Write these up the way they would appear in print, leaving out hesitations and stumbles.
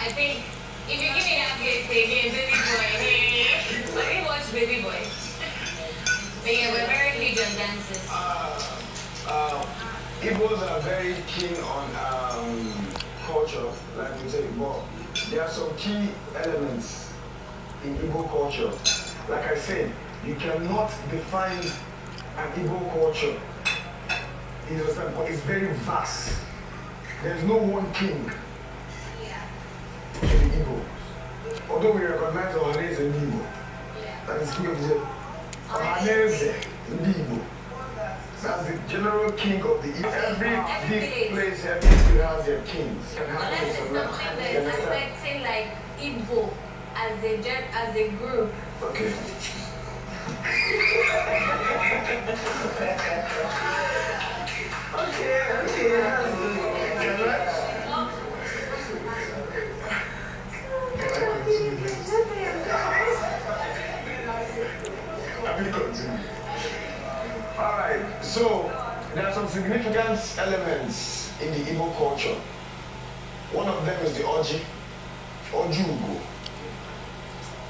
I think if you give me that face again, baby boy, hey. Let me watch Baby Boy. But yeah, we're very Legion dancers. Igbos are very keen on culture, like we say, but there are some key elements in Igbo culture. Like I said, you cannot define an Igbo culture. You understand? But it's very vast. There's no one king in the Igbo. Although we recognize Ohaneze in Igbo. That is king of the Ohaneze in Igbo. That's the general king of the Igbo. Every big place, every city has their kings. Unless it's something that is affecting like Igbo as a group. Okay. Okay, that's good. Alright, so there are some significant elements in the Igbo culture. One of them is the Oji, Ojugo.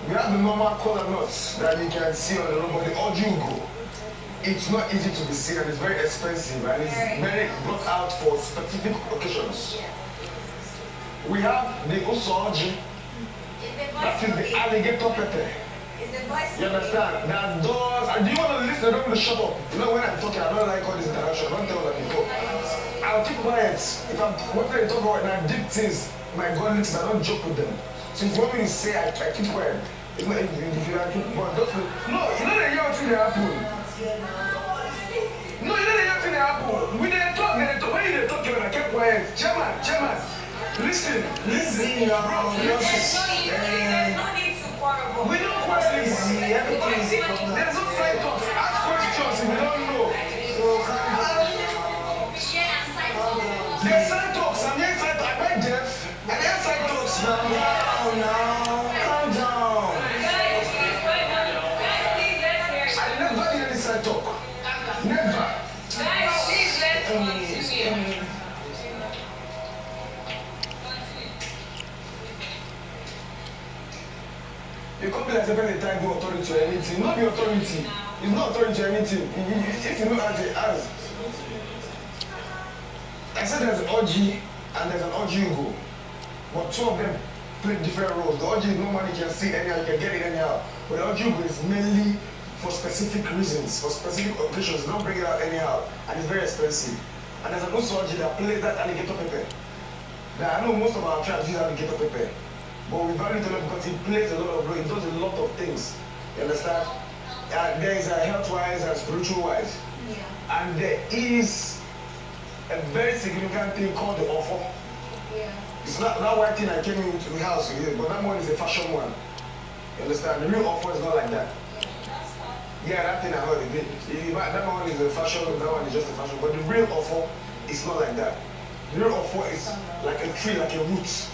We have the normal kola nuts that you can see on the road, but the Ojugo, it's not easy to be seen and it's very expensive and it's very brought out for specific occasions. We have the Usoji, that is the alligator pepper. You understand? There are doors, and do you want to listen? I don't want to shut up. You know, when I'm talking, I don't like all this interaction. I don't tell that before. I'll keep quiet. If I'm wanting to talk about and I deep things, my God listens, I don't joke with them. So if you want me to say, I keep quiet. It's not if you keep quiet. Just no, you know the young thing that happen. No, you know the young thing that happen. When they talk, when they talk, I keep quiet. Chairman, listen, bro. We don't question everything. There's no side talks. Ask questions if we don't know. There's side talks. I'm here side talks. I met Jeff. And there's side talks. Calm down. I never did any side talk. Never. You can't be like a time no authority to anything. Not the authority. It's not authority to anything. If you know as I said there's an OG and there's an OG. But two of them play different roles. The OG is normally you can see anyhow, you can get it anyhow. But the OG is mainly for specific reasons, for specific occasions. You don't bring it out anyhow. And it's very expensive. And there's an also OG that plays that alligator pepper. Now I know most of our tribes use alligator pepper. But we value it a lot because he plays a lot of role, he does a lot of things. You understand? There is a health-wise and spiritual-wise. Yeah. And there is a very significant thing called the offer. Yeah. It's not that white thing I came into the house with, but that one is a fashion one. You understand? The real offer is not like that. Yeah, that thing I heard it did. That one is a fashion, that one is just a fashion. But the real offer is not like that. The real offer is like a tree, like a root.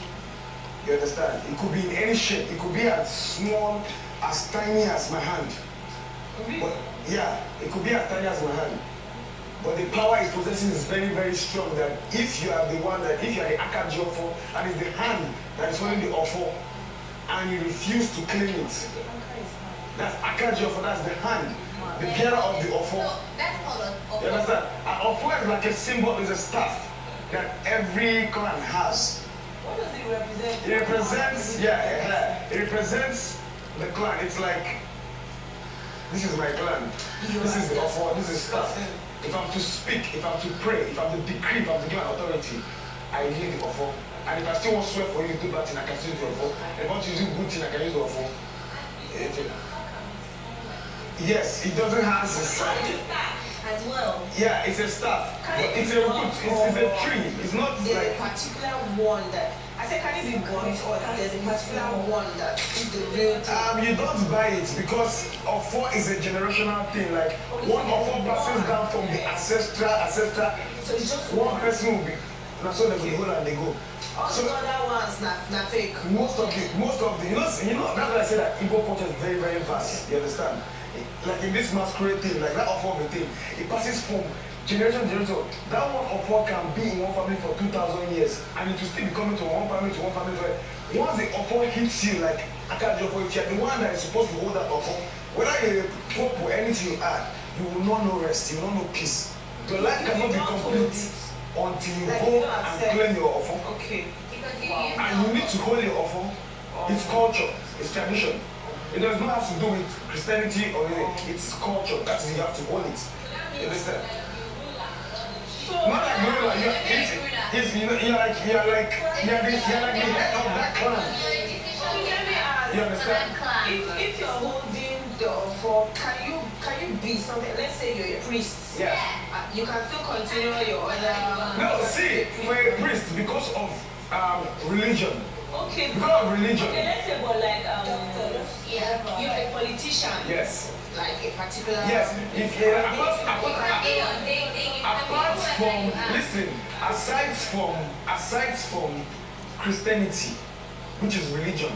You understand? It could be in any shape. It could be as small, as tiny as my hand. But yeah, it could be as tiny as my hand. But the power it possesses is very, very strong. That if you are the one that, if you are the Akaji offer, and it's the hand that is holding the offer, and you refuse to claim it, that's Akaji offer. That's the hand, the bearer of the offer. So that's called an offer. You understand? An offer is like a symbol, is a staff that every clan has. What does it represent? It represents, it represents the clan. It's like, this is my clan. This is the offer, this is stuff. If I'm to speak, if I'm to pray, if I'm to decree, if I'm to give an authority, I need the offer. And if I still want to swear for you to do bad thing, I can still do the offer. And if I want to do good thing, I can use the offer. Yes, it doesn't have the side. As well. Yeah, it's a staff. But it's a root, it's a tree. It's not there's like a particular one that I said can it be bought or there's a particular one that is the real thing? You don't buy it because offer is a generational thing. Like one offer passes down from the ancestral. So it's just one person will be. Now so they go and they go. All the other ones not fake. Most of the you know that's why I say that Igbo culture is very, very vast. You understand? Like in this masquerade thing, like that offer of a thing, it passes from generation, that one of what can be in one family for 2,000 years, and it will still be coming to one family. Once the offer hits you, like I can't just wait, the one that is supposed to hold that offer, whether you pop or anything you add, you will not know rest, you will not know peace. Your life cannot be complete until you go and claim your offer. Okay. Wow. And you need to hold your offer. It's culture, it's tradition. It does not have to do with Christianity or anything. It's culture. That's it, you have to hold it. You understand? Not like gorilla. You're like the head of that clan. You understand? If you're holding the offer, can you be something? Let's say you're a priest. Yeah. You can still continue your other. No, see, for a priest, because of religion. Okay. Because of religion. Okay, let's say, but like you're a politician. Yes. Like a particular. Yes. If you're apart from, listen, aside from Christianity, which is religion,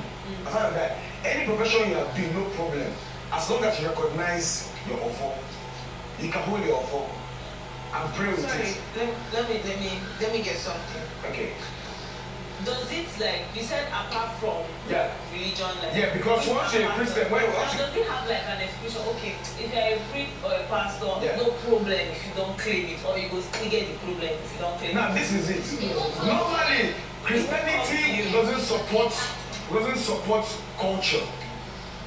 aside from that, any profession you are doing, no problem. As long as you recognize your offer, you can hold your offer and pray with it. Let me get something. Okay. Does it, like you said, apart from religion, like yeah, because once you're a Christian, does it have like an exclusion? Okay, if you're a priest or a pastor, no problem if you don't claim it, or you go still get the problem if you don't claim it. Now this is it. Normally, Christianity doesn't support culture.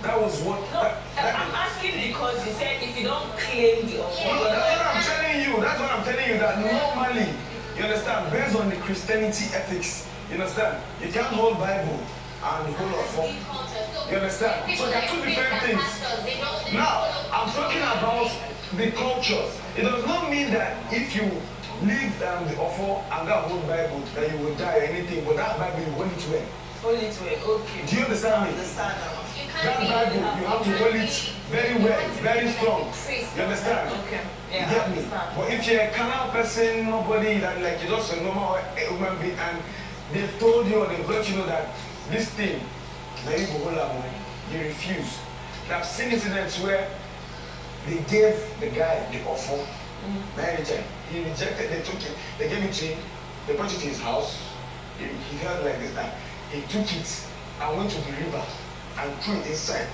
That was what. No, I'm asking because you said if you don't claim the offer. No, that's what I'm telling you. That's what I'm telling you. That normally, you understand, based on the Christianity ethics, you understand, you can't hold Bible and hold offer. You understand? So there are two different things. Now, I'm talking about the culture. It does not mean that if you leave the offer and that hold Bible that you will die or anything, but that Bible you hold it well. Hold it well, okay. Do you understand me? I understand now. That Bible, you have to hold it very well, very strong. You understand? Okay. You Yeah, get me? But if you're a carnal person, nobody that like you're just a normal human being, and they've told you or they've let you know that this thing, that you go hold on, you refuse. I've seen incidents where they gave the guy the offer, he rejected, they took it, they gave it to him, they brought it to his house, he held like this, and he took it and went to the river and threw it inside.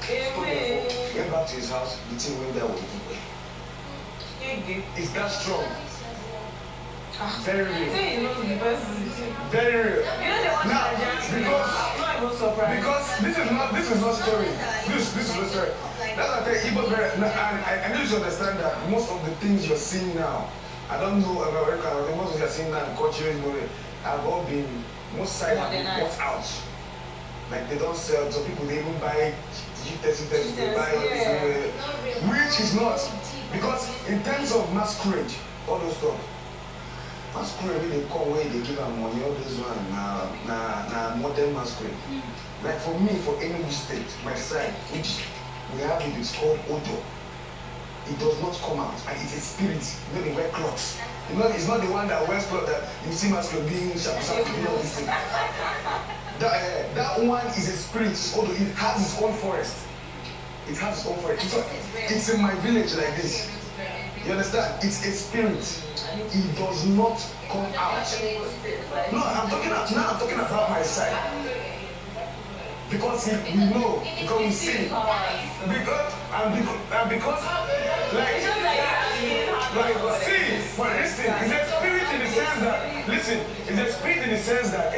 Went back to his house, the thing went there with him. It's that strong. Very real. Very real. Now, because this is not story. This is not story. That's why I tell you, I need you to understand that most of the things you're seeing now, I don't know about America, most of you're seeing now in culture, have all been, most sites have been bought out. Like they don't sell, so people they even buy G30, they buy all this, which is not. Because in terms of masquerade, all those stuff, masquerade they come where they give them money, all this one, na modern masquerade. Like for me, for any state, my side, which we have it's called Odo. It does not come out, and it's a spirit. You know, they wear clothes. You know, it's not the one that wears clothes that you see masquerade being sharp, you know, this thing. That one is a spirit, although it has its own forest. It has its own forest. It's in my village like this. You understand? It's a spirit. It does not come out. No, I'm talking about my side. Because we know, because we see. Because see, but listen, it's a spirit in the sense that, it's a spirit in the sense that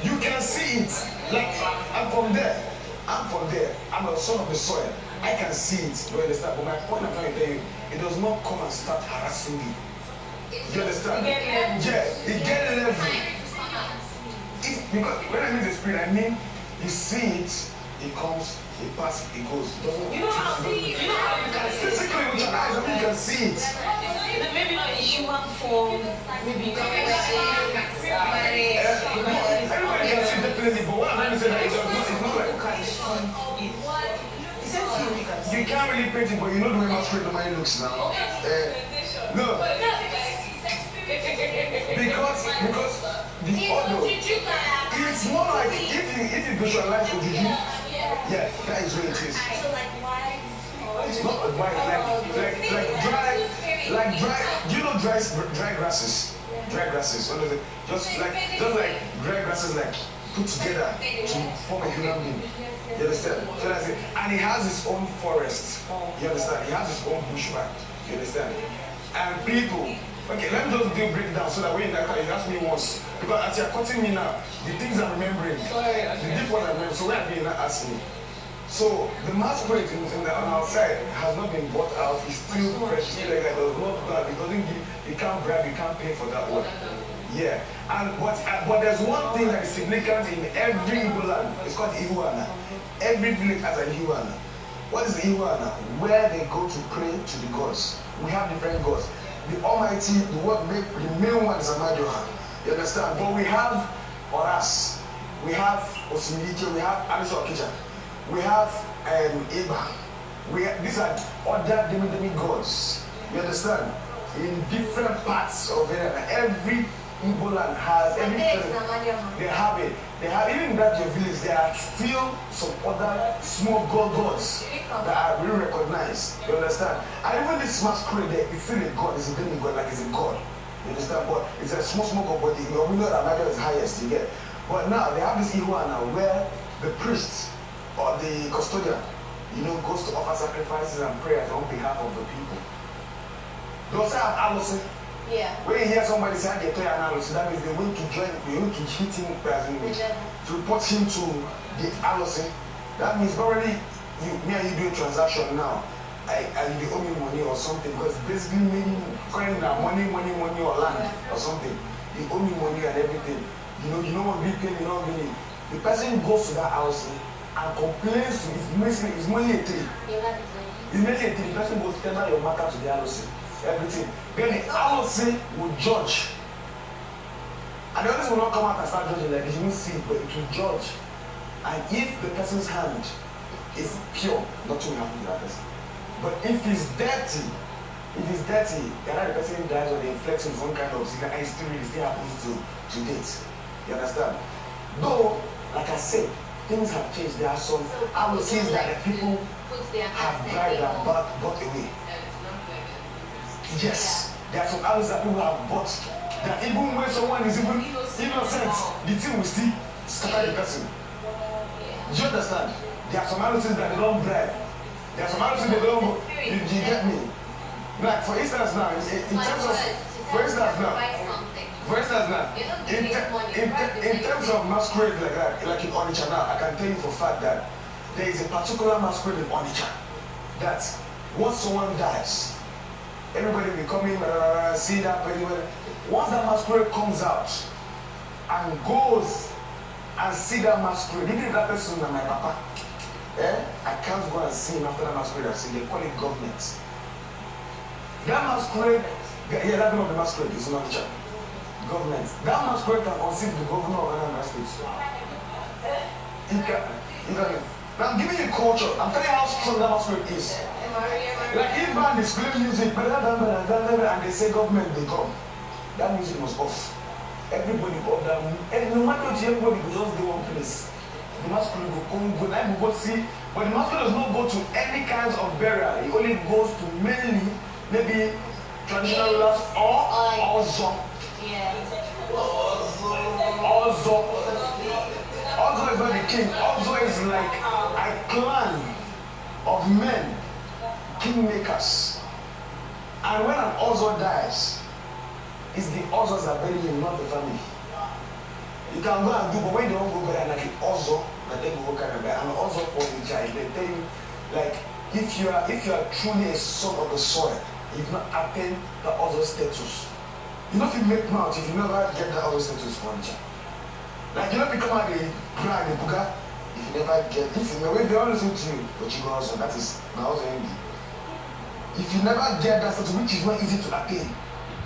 you can see it. Like, I'm from there, I'm a son of the soil. I can see it, you understand? But my point I'm trying to tell you, it does not come and start harassing me. You understand? It gets level. Because when I mean the spirit, I mean you see it, it comes, it passes, it goes. You know how you can see it. Physically with your eyes, I mean you can see it. Maybe not in human form, maybe you can see it. Everybody can see definitely, but what I'm trying to say that it's not like you can't really paint it, but you know the way masquerade normally looks now. No. Because the audio, it's more like if you visualize Ojuju, that is what it is. It's not a white, like dry, like do you know dry grasses? Dry grasses. What is it? Just like dry grasses like put together to form a human being. You understand? So that's it. And he has his own forest. You understand? He has his own bushland. You understand? And people, okay, let me just do a breakdown so that when you ask me once, because as you're cutting me now, the things I'm remembering, the deep one I remember, so where you not ask me. So the masquerade on our side has not been bought out, it's still fresh, still like that, does not grab, it doesn't give, you can't grab, you can't pay for that one. Yeah, and but there's one thing that is significant in every Igbo land. It's called Ihuana. Every village has an Ihuana. What is the Ihuana? Where they go to pray to the gods. We have different gods. The Almighty, the main one is Amadioha. You understand? But we have Oras, we have Osimilike, we have Aliso Okija, we have Eba. These are other demi-gods. You understand? In different parts of it, every Igbo land has everything. They have it. They have even that your village. There are still some other small gods that are really recognized. You understand? And even this masquerade there, it's still a god. It's a demigod, like it's a god. You understand? But it's a small god. But we know that Nigeria is highest. You get. But now they have this Ihuana where the priest or the custodian, goes to offer sacrifices and prayers on behalf of the people. They also have Alosi. Yeah. When you hear somebody say they play analysis, that means they want to join, they want to hit him, to report him to the Alosi. That means probably me and you do a transaction now. I you owe me money or something, because basically meaning calling that money or land or something. You owe me money and everything. You know what big thing, you know what I mean? The person goes to that house and complains to it's money a tree. It's mainly a tree. The person goes to tell your matter to the Alosi. Everything. Then the Alosi will judge. And the others will not come out and start judging like you won't see it, but it will judge. And if the person's hand is pure, nothing will happen to that person. But if it's dirty, the person dies or they inflict him some kind of sin, and it still happens to date. You understand? Though, like I said, things have changed. There are some Alosis that the people have died and bought away. Yes, there are some others that people have bought that even when someone is even innocent, the thing will still scatter the person. Do you understand? There are some others that they don't bribe. There are some others that they don't. You get me? Like for instance now, in terms of, in terms of masquerade like that, like in Onitsha now, I can tell you for a fact that there is a particular masquerade in Onitsha that once someone dies, everybody will come in, see that person. Once that masquerade comes out and goes and see that masquerade, even if that person is my papa, I can't go and see him after that masquerade I've seen. They call it government. That masquerade, that's the name of the masquerade, is not church. Government. That masquerade can unseat the governor of another state. Now I'm giving you culture. I'm telling you how strong that masquerade is. Like if band is playing music, and they say government, they come. That music was off. Everybody got that. And no matter what, everybody will just do one place. The masquerade will come, go go see. But the masquerade does not go to any kinds of burial. It only goes to mainly maybe traditional rulers or Ozo. Yeah. Ozo is not the king. Ozo is like a clan of men, kingmakers. And when an Ozo dies, it's the Ozos that bury him, not the family. You can go and do, but when they don't go bury like an Ozo, that they go carry and an Ozo for the child, they tell you, like, if you are truly a son of the soil, you cannot attain the Ozo status. You know if you make mouth, if you never get the Ozo status for the child. Like, you don't become a bride, a buga, if you never get, if you never, they always listen to you, but you go also, that is my Ozo envy. If you never get that status, which is not easy to attain,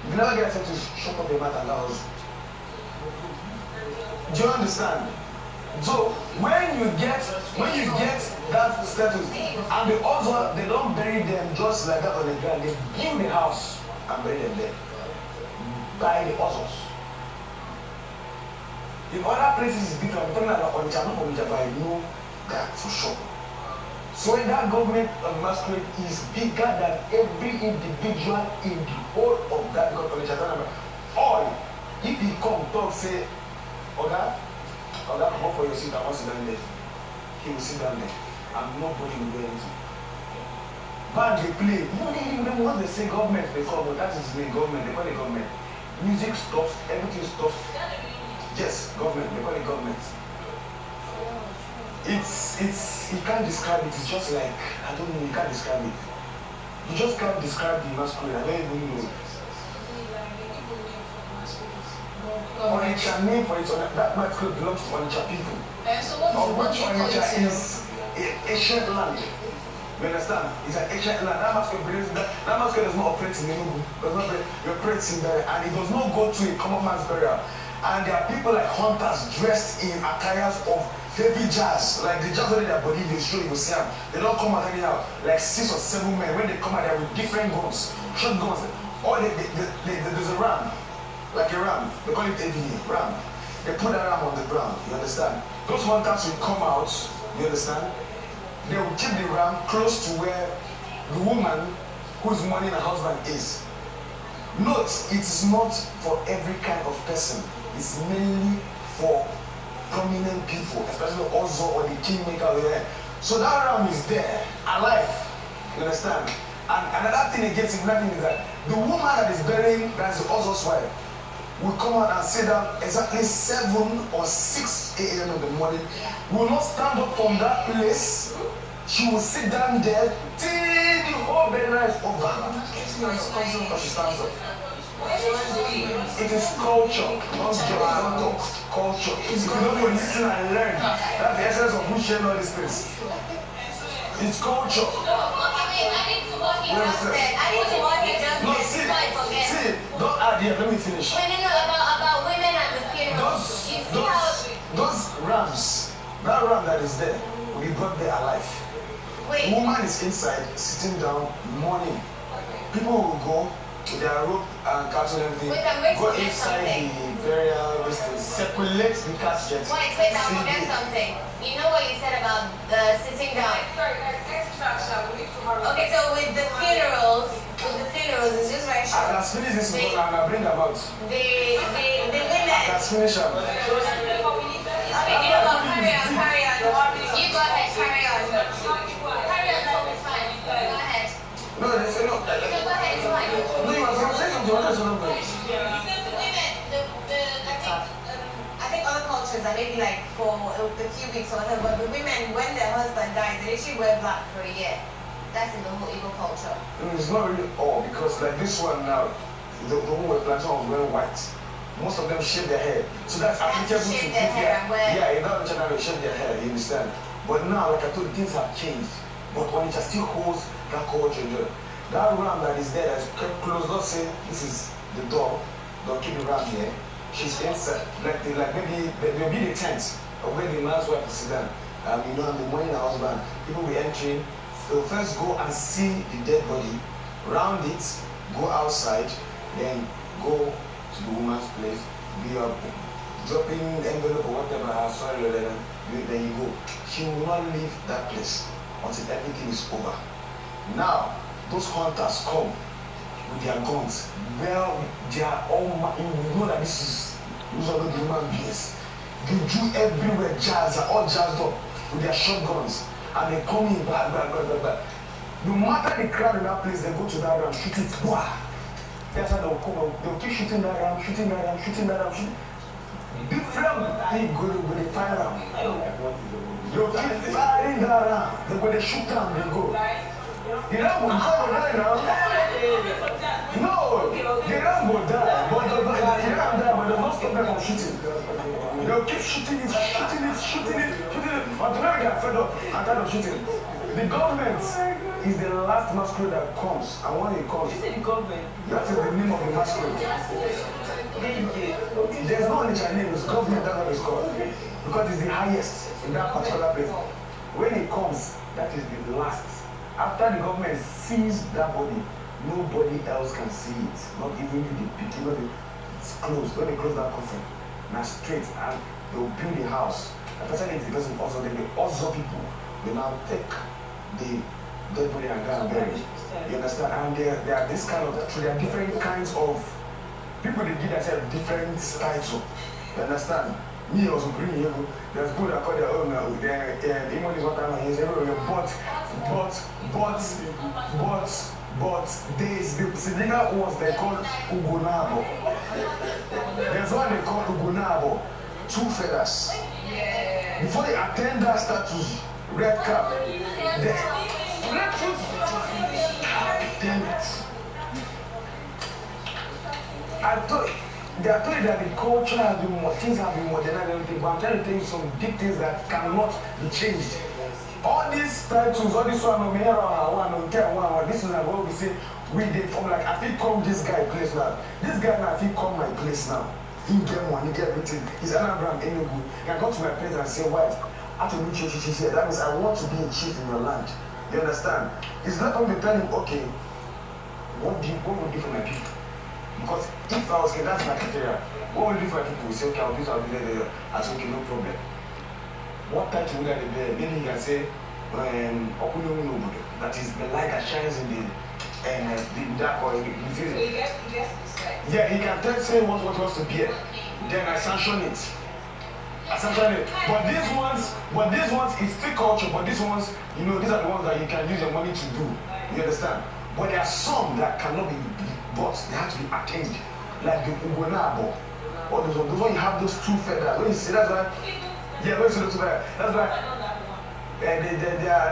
if you never get that status, shut up your mouth and that Ozo. Do you understand? So when you get that status, and the Ozo, they don't bury them just like that on the ground. They build the house and bury them there by the Ozos. In other places it's different. I'm talking about Onitsha, not Onitsha, but I know that for sure. So when that government of masquerade is bigger than every individual in the whole of that government, all if he come talk say, Oga, come for your seat, I want to sit down there. He will sit down there, and nobody will do anything. Band they play. You know what they say government they call, but that is the government. They call it government. Music stops, everything stops. Yes, government. They call it government. It's you can't describe it. It's just like I don't know. You can't describe it. You just can't describe the masquerade. I don't even know. Onitsha name for it. That masquerade belongs to Onitsha people. So what Onitsha is ancient land. You understand? It's an ancient land. That masquerade does not operate in Enugu. Does not operate in there, and it does not go to a common man's burial. And there are people like hunters dressed in attires of heavy jazz, like the jazz on their body. They show you will see them. They don't come out anyhow. Like 6 or 7 men. When they come out there with different guns, short guns. Or there's a ram, like a ram. They call it a ram. They put that ram on the ground. You understand? Those hunters will come out. You understand? They will keep the ram close to where the woman whose mourning her husband is. Note, it is not for every kind of person. It's mainly for prominent people, especially Ozo or the kingmaker over there. So that ram is there, alive. You understand? And another thing against it, is that the woman that is burying, that's the Ozo's wife, will come out and sit down exactly 7 or 6 a.m. in the morning. Will not stand up from that place. She will sit down there till the whole Bbnaija is over. Because she stands up. It is culture, not just culture. If you don't know, listen and learn. That's the essence of who share all these things. It's culture. I need to watch it just No, see, don't add here, let me finish. When you know about women and the funeral, those rams, that ram that is there, will be brought there alive. wait. The woman is inside, sitting down, mourning. People will go with their rope and cattle and everything, go inside the burial, circulate the casket. Wait, I forget something. You know what you said about sitting down? Okay, so with the funerals, it's just very short. I can finish this one and I'll bring them out. The women. I can finish them. Okay, you know what? Carry on. You go ahead, carry on. Carry on, Tom, it's fine. Go ahead. No, they say no. Go ahead, it's fine. No, you are saying something. I think other cultures are maybe like for a few weeks or whatever, but the women, when their husband dies, they actually wear black for a year. That's in the whole Igbo culture. It's not really all, because like this one now, the one with plantain was wearing white. Most of them shave their hair. So that's applicable to shave their hair and wear. Yeah, in that channel they shave their hair, you understand? But now, like I told you, things have changed. But when it still holds that culture there. That ram that is there, that's kept close, don't say this is the door, don't keep the ram here. She's inside, maybe there'll be the tent of where the man's wife is sitting. You know, and the morning her husband, people will be entering. They'll first go and see the dead body, round it, go outside, then go to the woman's place, be up, dropping envelope or whatever, sorry, then you go. She will not leave that place until everything is over. Now, those hunters come with their guns. Well, they are all, you know that these are not the human beings. They do everywhere, jazz, are all jazzed up with their shotguns. And they come in, blah. No matter the crowd in that place, they go to that ram, shoot it, blah. That's how they'll come out. They'll keep shooting that ram. Different people go to fire ram. They'll keep firing that ram. Then when they shoot them, they go. The ram will die now. No, the ram will die. But the ram die, but they'll not stop them from shooting. They'll keep shooting it until they get fed up and tired of shooting. The government is the last masquerade that comes, and when it comes, You say the government. that is the name of the masquerade. There's no other name, it's government, that's what it's called. Because it's the highest in that particular place. When it comes, that is the last. After the government sees that body, nobody else can see it. Not even the people, it's closed. When they close that coffin, now straight, and they'll build a house. Especially if the person also, then the also people, they now take the dead body and go and bury it. You understand? And there are this kind of, so there are different kinds of people that give themselves different titles. You understand? Me also bring you. There's good I call their own. The Imon is what I'm saying. But there's the Sidiga ones they call Ugunabo. There's one they call Ugunabo. 2 feathers. Before they attend that status, red cap. The red foot. Damn it. I thought they are told that the culture has been more, things have been modernized and everything, but I'm trying to tell you some deep things that cannot be changed. All these titles, all this one, this is like what we say, we did from like, I think come this guy place now. This guy now, I think come my place now. He get money, he get everything. He's an Abraham Enugu. He can come to my place and say, what? After me, she said, that means I want to be a chief in your land. You understand? It's not going to tell him, okay, what would you do for my people? Because if I was okay, that's my criteria. What will you do for my people? We say, okay, I'll do this, I'll do that. I say, okay, no problem. What title would I be there? Maybe he can say, that is the light that shines in the dark or in the yeah, he can say what wants to be. Then I sanction it. But these ones is still culture, but these ones, you know, these are the ones that you can use your money to do. You understand? But there are some that cannot be bought, they have to be attained. Like the Ugonabo. Or those ones you have those 2 feathers. When you see that's why, yeah, when you see those 2 feathers, that's why I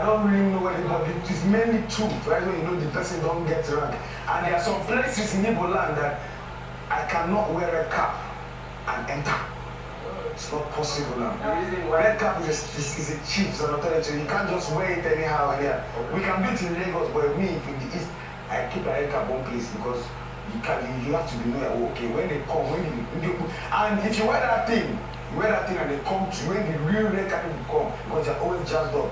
don't really know what it is, but it is mainly 2, right? When you know the person don't get rank. And there are some places in Igbo land that I cannot wear a cap and enter. It's not possible now. Red cap is a chief, it's an authority. You can't just wear it anyhow and here. We can do it in Lagos, but me, in the East, I keep a red cap one place because you have to be know, okay, when they come, and if you wear that thing and they come to you, when the real red cap people come, because they're always jazzed up.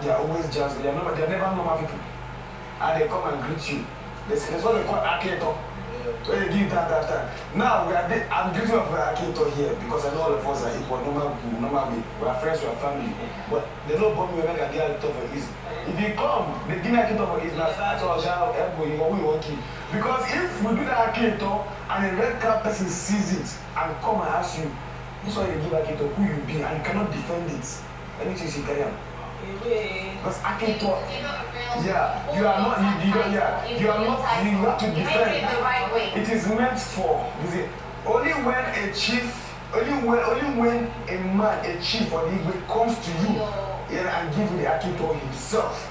They're always jazzed, they're never normal people. And they come and greet you. There's what they call Aketo. When they give that time. Now I'm greeting of Aketo here because I know all of us are equal, normally. We are friends, we are family. But they don't bomb me when I get Aketo for easy. If you come, they give me Aketo for easy, that's all we want to. Because if we do that Aketo and a red cap person sees it and come and ask you, this is why they give Aketo who you be and you cannot defend it. Anything you carry on. Because Aketo, yeah, you are not, you have to defend. It is meant for, only when a chief, only when a man, a chief or the Igwe comes to you and give you the Aketo himself,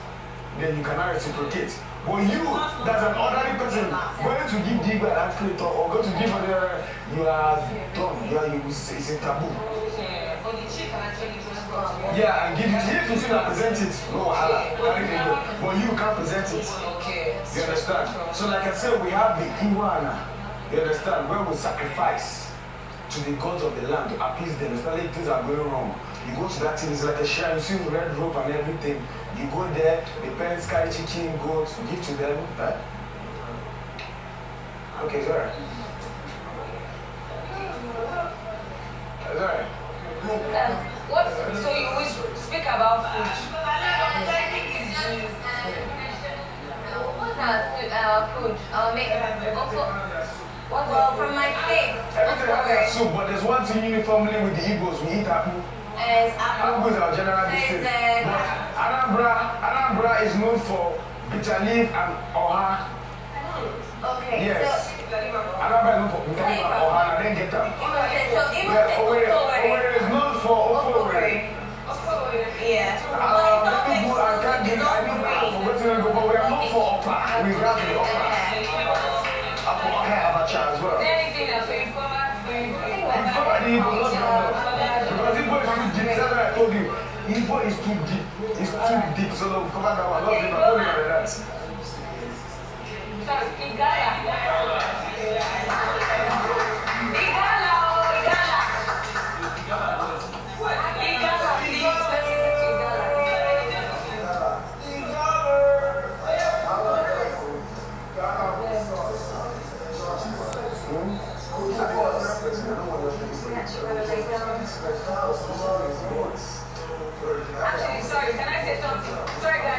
then you cannot reciprocate. But you, that's an ordinary person, going to give the Igwe an Aketo or go to give her, you are done, it's a taboo. Yeah, and give it. If you still present it, no wahala. But you can't present it. You understand? So like I said, we have the Iwana. You understand? Where we sacrifice to the gods of the land to appease them, especially if things are going wrong. You go to that thing, it's like a share, you see the red rope and everything. You go there, the parents carry chicken, goats, give to them. Right? Okay, it's alright. It's alright. So you always speak about food. What's food? Also, from my state. Everything has soup, but there's one thing uniformly with the Igbos, we eat apple. Apple is our general district. Anambra is known for bitter leaf and oha. Okay. Yes. Anambra is known for bitter leaf and oha, and then get them. Owerri is known for ofowere. Yeah. But we are known for opera. We have the opera. Abacha as well. Anything else? Because Igbo is too deep. That's what I told you. Igbo is too deep. It's too deep. So we'll cover that one. Don't worry about that. Sorry, Igala. Actually, sorry, can I say something? Sorry, guys.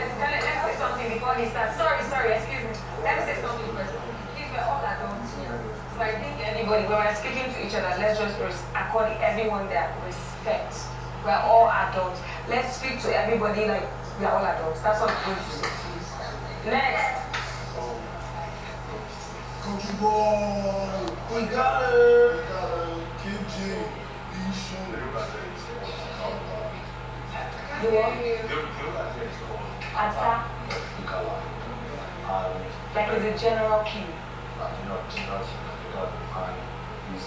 sorry, excuse me. Let me say something first. Please, we're all adults here. So I think anybody, when we're speaking to each other, let's just accord everyone their respect. We're all adults. Let's speak to everybody like we're all adults. That's what I'm going to say, please. Next. Country boy, we got it. KJ, You want? Ata? Like it's a general key. Not because he's